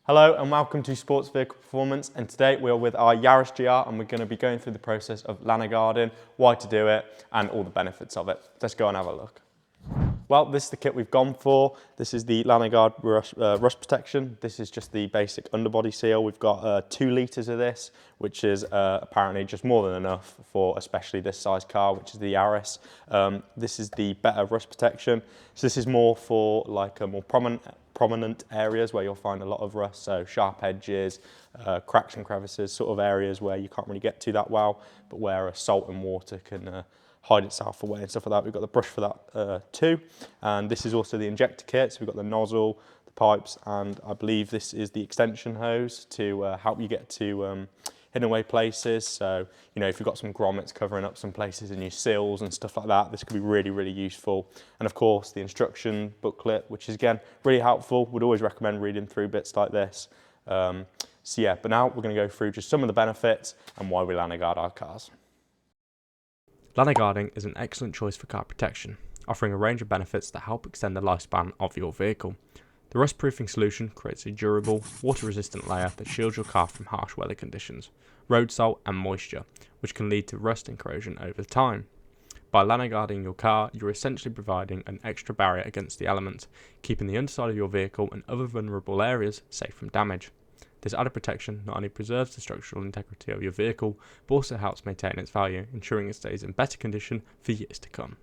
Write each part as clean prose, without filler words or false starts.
Hello and welcome to Sports Vehicle Performance, and today we're with our Yaris GR and we're going to be going through the process of Lanoguarding, why to do it and all the benefits of it. Let's go and have a look. Well, this is the kit we've gone for. This is the Lanoguard rust protection. This is just the basic underbody seal. We've got 2 litres of this, which is apparently just more than enough for especially this size car, which is the Yaris. This is the better rust protection. So this is more for like a more prominent areas where you'll find a lot of rust, so sharp edges, cracks and crevices, sort of areas where you can't really get to that well, but where salt and water can hide itself away and stuff like that. We've got the brush for that too, and this is also the injector kit. So we've got the nozzle, the pipes, and I believe this is the extension hose to help you get to hidden away places. So, you know, if you've got some grommets covering up some places in your sills and stuff like that, this could be really, really useful. And of course, the instruction booklet, which is again, really helpful. Would always recommend reading through bits like this. So yeah, but now we're gonna go through just some of the benefits and why we Lanoguard our cars. Lanoguarding is an excellent choice for car protection, offering a range of benefits that help extend the lifespan of your vehicle. The rust-proofing solution creates a durable, water-resistant layer that shields your car from harsh weather conditions, road salt and moisture, which can lead to rust and corrosion over time. By Lanoguarding your car, you're essentially providing an extra barrier against the elements, keeping the underside of your vehicle and other vulnerable areas safe from damage. This added protection not only preserves the structural integrity of your vehicle, but also helps maintain its value, ensuring it stays in better condition for years to come.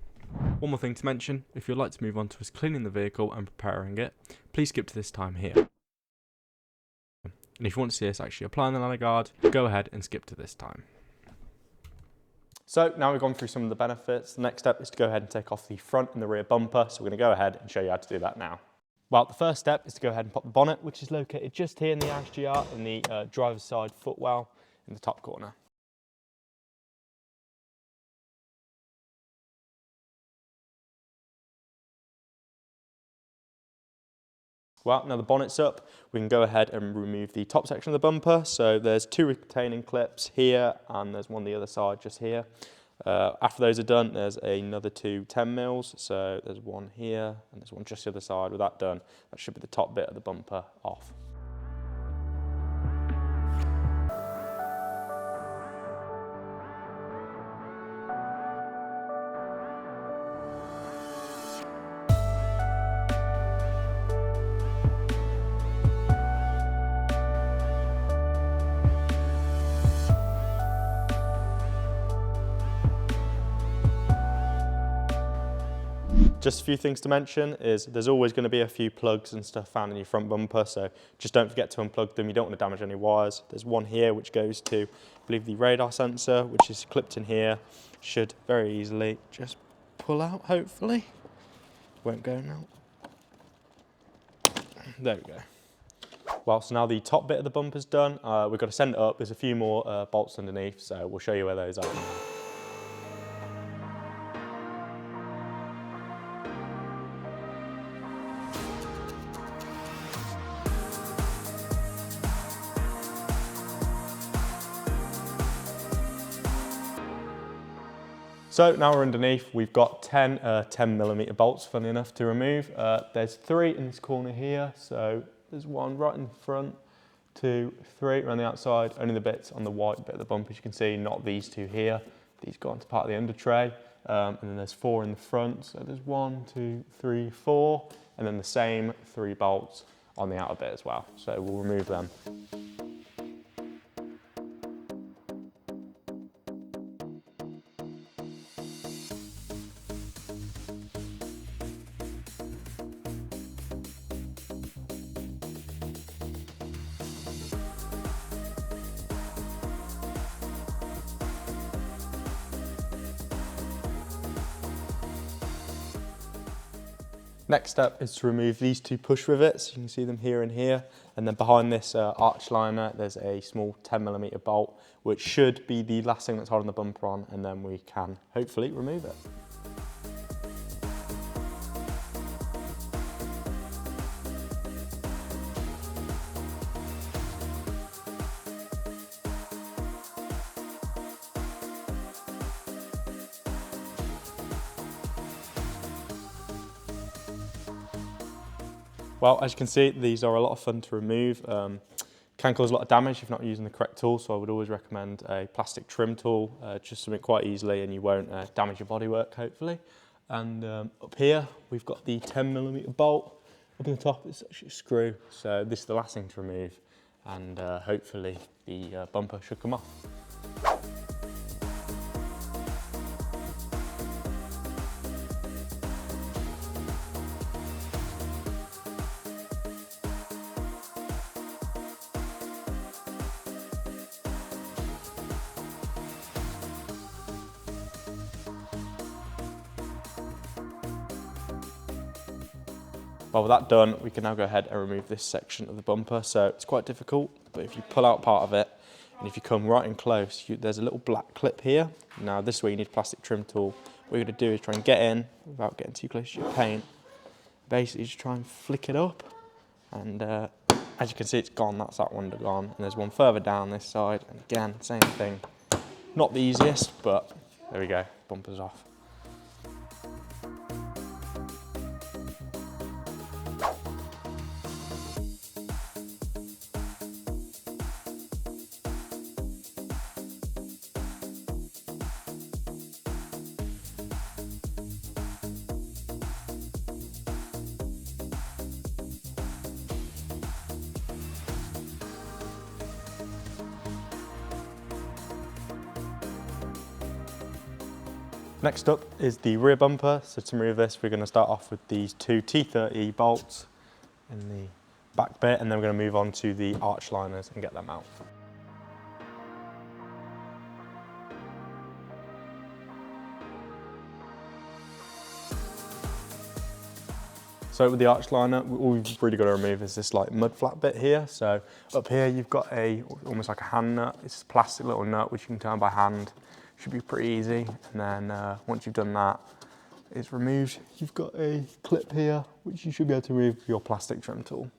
One more thing to mention, if you'd like to move on to us cleaning the vehicle and preparing it, please skip to this time here. And if you want to see us actually applying the Lanoguard, go ahead and skip to this time. So now we've gone through some of the benefits. The next step is to go ahead and take off the front and the rear bumper. So we're going to go ahead and show you how to do that now. Well, the first step is to go ahead and pop the bonnet, which is located just here in the Yaris GR in the driver's side footwell in the top corner. Well, now the bonnet's up, we can go ahead and remove the top section of the bumper. So there's 2 retaining clips here and there's one on the other side just here. After those are done, there's another 2 10mm, so there's one here and there's one just the other side. With that done, that should be the top bit of the bumper off. Just a few things to mention is there's always going to be a few plugs and stuff found in your front bumper, so just don't forget to unplug them. You don't want to damage any wires. There's one here which goes to, I believe, the radar sensor, which is clipped in here. Should very easily just pull out, hopefully. Won't go now. There we go. Well, so now the top bit of the bumper's done. We've got to send it up. There's a few more bolts underneath, so we'll show you where those are. So now we're underneath, we've got 10 10mm bolts, funny enough, to remove. There's 3 in this corner here, so there's 1 right in the front, 2, 3 around the outside, only the bits on the white bit of the bumper, as you can see, not these 2 here. These go onto part of the under tray, and then there's 4 in the front, so there's 1, 2, 3, 4, and then the same 3 bolts on the outer bit as well, so we'll remove them. Next step is to remove these 2 push rivets. You can see them here and here. And then behind this arch liner, there's a small 10mm bolt, which should be the last thing that's holding the bumper on, and then we can hopefully remove it. Well, as you can see, these are a lot of fun to remove. Can cause a lot of damage if not using the correct tool, so I would always recommend a plastic trim tool, just something quite easily and you won't damage your bodywork, hopefully. And up here, we've got the 10mm bolt. Up on the top, it's actually a screw, so this is the last thing to remove, and hopefully the bumper should come off. Well, with that done, we can now go ahead and remove this section of the bumper. So it's quite difficult, but if you pull out part of it, and if you come right in close, there's a little black clip here. Now this is where you need a plastic trim tool. What you're gonna do is try and get in without getting too close to your paint. Basically just try and flick it up. And as you can see, it's gone, that's that one gone. And there's one further down this side. And again, same thing. Not the easiest, but there we go, bumper's off. Next up is the rear bumper. So to remove this, we're going to start off with these two T30 bolts in the back bit, and then we're going to move on to the arch liners and get them out. So with the arch liner, all we've really got to remove is this like mud flat bit here. So up here you've got almost like a hand nut. It's a plastic little nut which you can turn by hand. Should be pretty easy. And then once you've done that, it's removed. You've got a clip here which you should be able to remove with your plastic trim tool.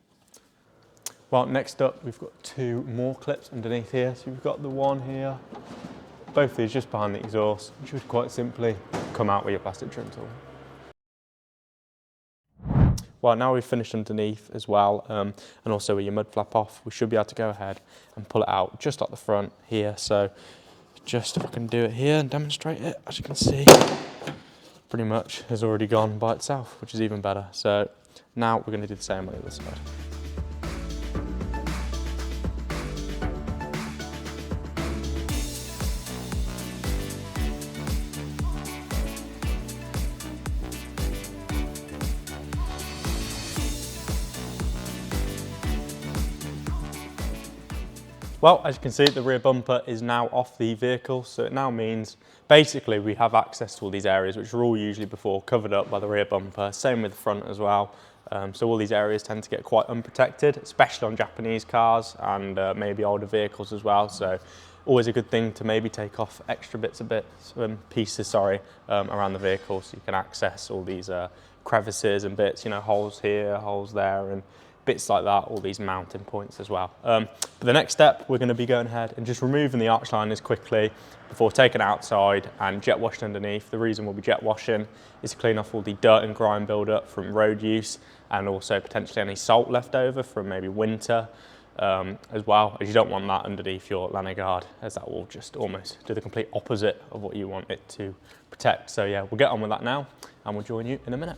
Well, next up we've got two more clips underneath here. So you've got the one here, both of these just behind the exhaust, which would quite simply come out with your plastic trim tool. Well, now we've finished underneath as well, and also with your mud flap off, we should be able to go ahead and pull it out just like the front here. So just if I can do it here and demonstrate it, as you can see, pretty much has already gone by itself, which is even better. So now we're going to do the same on the other side. Well, as you can see, the rear bumper is now off the vehicle, so it now means basically we have access to all these areas which were all usually before covered up by the rear bumper, same with the front as well. So all these areas tend to get quite unprotected, especially on Japanese cars and maybe older vehicles as well. So always a good thing to maybe take off extra pieces around the vehicle so you can access all these crevices and bits, you know, holes here, holes there, and bits like that, all these mounting points as well. But the next step, we're going to be going ahead and just removing the arch liners quickly before taking it outside and jet washed underneath. The reason we'll be jet washing is to clean off all the dirt and grime buildup from road use, and also potentially any salt left over from maybe winter as well, as you don't want that underneath your Lanoguard, as that will just almost do the complete opposite of what you want it to protect. So yeah, we'll get on with that now and we'll join you in a minute.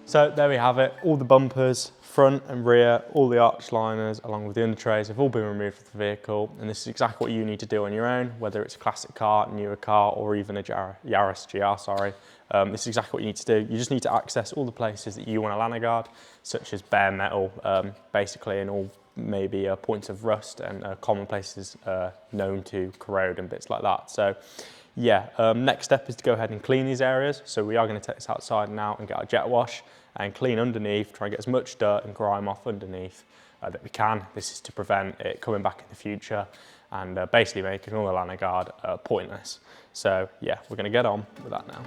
So there we have it, all the bumpers, front and rear, all the arch liners along with the undertrays have all been removed from the vehicle, and this is exactly what you need to do on your own, whether it's a classic car, newer car, or even a Yaris GR, sorry. This is exactly what you need to do. You just need to access all the places that you want to Lanoguard, such as bare metal, basically, and all maybe points of rust and common places known to corrode and bits like that. So yeah, next step is to go ahead and clean these areas. So we are going to take this outside now and get our jet wash and clean underneath, try and get as much dirt and grime off underneath that we can. This is to prevent it coming back in the future and basically making all the Lanoguard pointless. So yeah, we're going to get on with that now.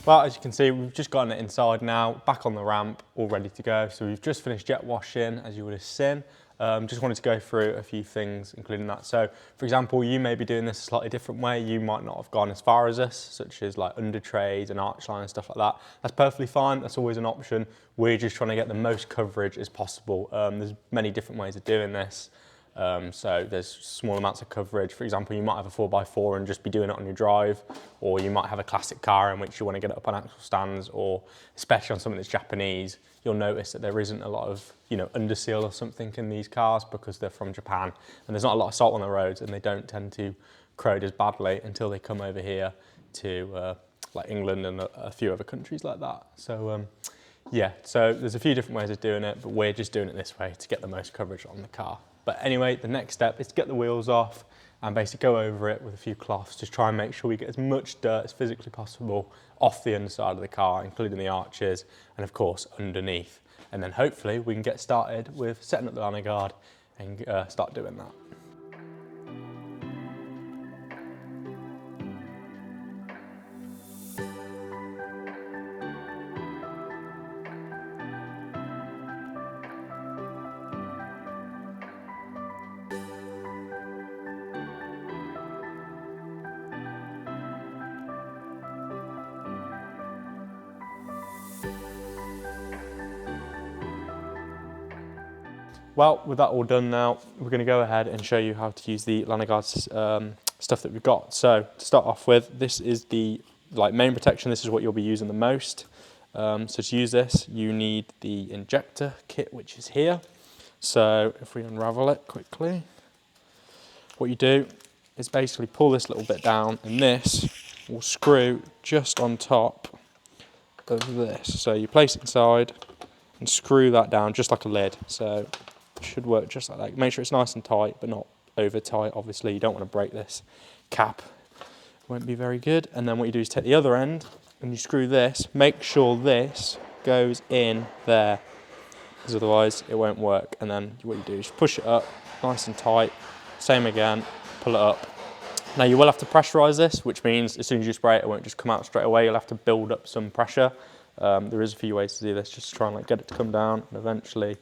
Well, as you can see, we've just gotten it inside now, back on the ramp, all ready to go. So we've just finished jet washing, as you would have seen. Just wanted to go through a few things, including that. So, for example, you may be doing this a slightly different way. You might not have gone as far as us, such as like undertrays and arch line and stuff like that. That's perfectly fine. That's always an option. We're just trying to get the most coverage as possible. There's many different ways of doing this. So there's small amounts of coverage. For example, you might have a 4x4 and just be doing it on your drive, or you might have a classic car in which you want to get it up on axle stands, or especially on something that's Japanese, you'll notice that there isn't a lot of, underseal or something in these cars because they're from Japan and there's not a lot of salt on the roads and they don't tend to corrode as badly until they come over here to like England and a few other countries like that. So yeah, so there's a few different ways of doing it, but we're just doing it this way to get the most coverage on the car. But anyway, the next step is to get the wheels off and basically go over it with a few cloths, just try and make sure we get as much dirt as physically possible off the underside of the car, including the arches and of course underneath. And then hopefully we can get started with setting up the Lanoguard and start doing that. Well, with that all done now, we're going to go ahead and show you how to use the Lanoguard stuff that we've got. So to start off with, this is the main protection. This is what you'll be using the most. So to use this, you need the injector kit, which is here. So if we unravel it quickly, what you do is basically pull this little bit down, and this will screw just on top of this. So you place it inside and screw that down just like a lid. So it should work just like that. Make sure it's nice and tight, but not over tight. Obviously, you don't want to break this cap. It won't be very good. And then what you do is take the other end and you screw this. Make sure this goes in there, because otherwise it won't work. And then what you do is push it up nice and tight. Same again, pull it up. Now you will have to pressurize this, which means as soon as you spray it, it won't just come out straight away. You'll have to build up some pressure. There is a few ways to do this, just to try and get it to come down, and eventually it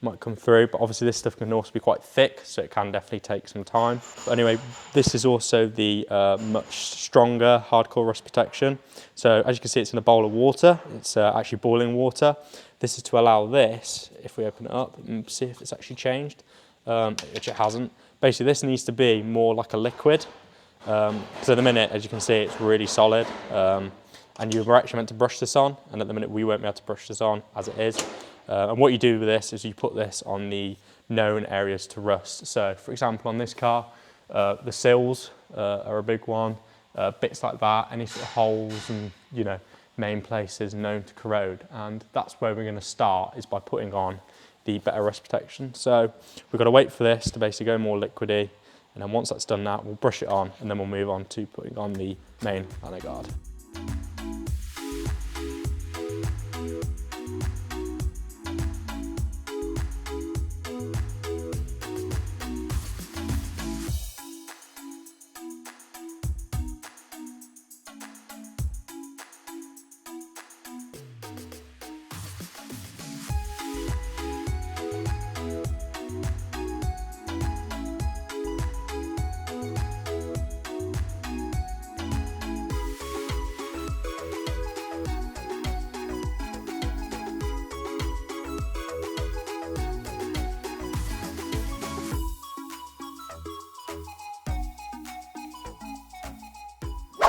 might come through. But obviously this stuff can also be quite thick, so it can definitely take some time. But anyway, this is also the much stronger hardcore rust protection. So as you can see, it's in a bowl of water. It's actually boiling water. This is to allow this, if we open it up and see if it's actually changed, which it hasn't. Basically this needs to be more like a liquid, because at the minute, as you can see, it's really solid. And you were actually meant to brush this on, and at the minute we won't be able to brush this on as it is. And what you do with this is you put this on the known areas to rust. So for example, on this car, the sills are a big one, bits like that, any sort of holes and, main places known to corrode, and that's where we're going to start, is by putting on the better rust protection. So we've got to wait for this to basically go more liquidy, and then once that's done that, we'll brush it on, and then we'll move on to putting on the main Lanoguard.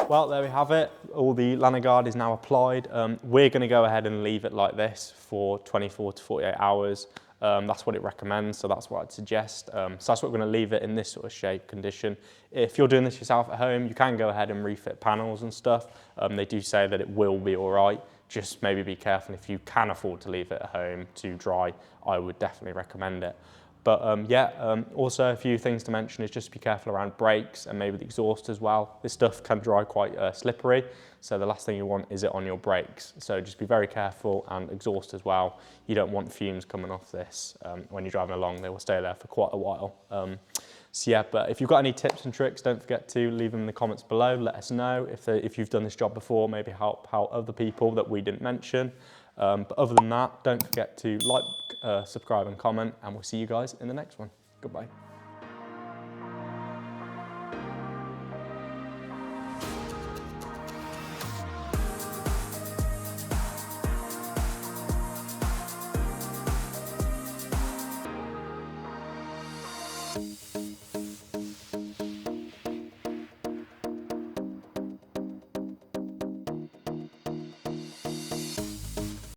Well, there we have it. All the Lanoguard is now applied. We're going to go ahead and leave it like this for 24 to 48 hours. That's what it recommends, so that's what I'd suggest. So that's what we're going to leave it in, this sort of shape condition. If you're doing this yourself at home, you can go ahead and refit panels and stuff. They do say that it will be all right. Just maybe be careful. If you can afford to leave it at home to dry, I would definitely recommend it. But also a few things to mention is just be careful around brakes and maybe the exhaust as well. This stuff can dry quite slippery, so the last thing you want is it on your brakes. So just be very careful, and exhaust as well. You don't want fumes coming off this when you're driving along. They will stay there for quite a while. So yeah, but if you've got any tips and tricks, don't forget to leave them in the comments below. Let us know if you've done this job before, maybe help out other people that we didn't mention. But other than that, don't forget to like, subscribe and comment, and we'll see you guys in the next one. Goodbye.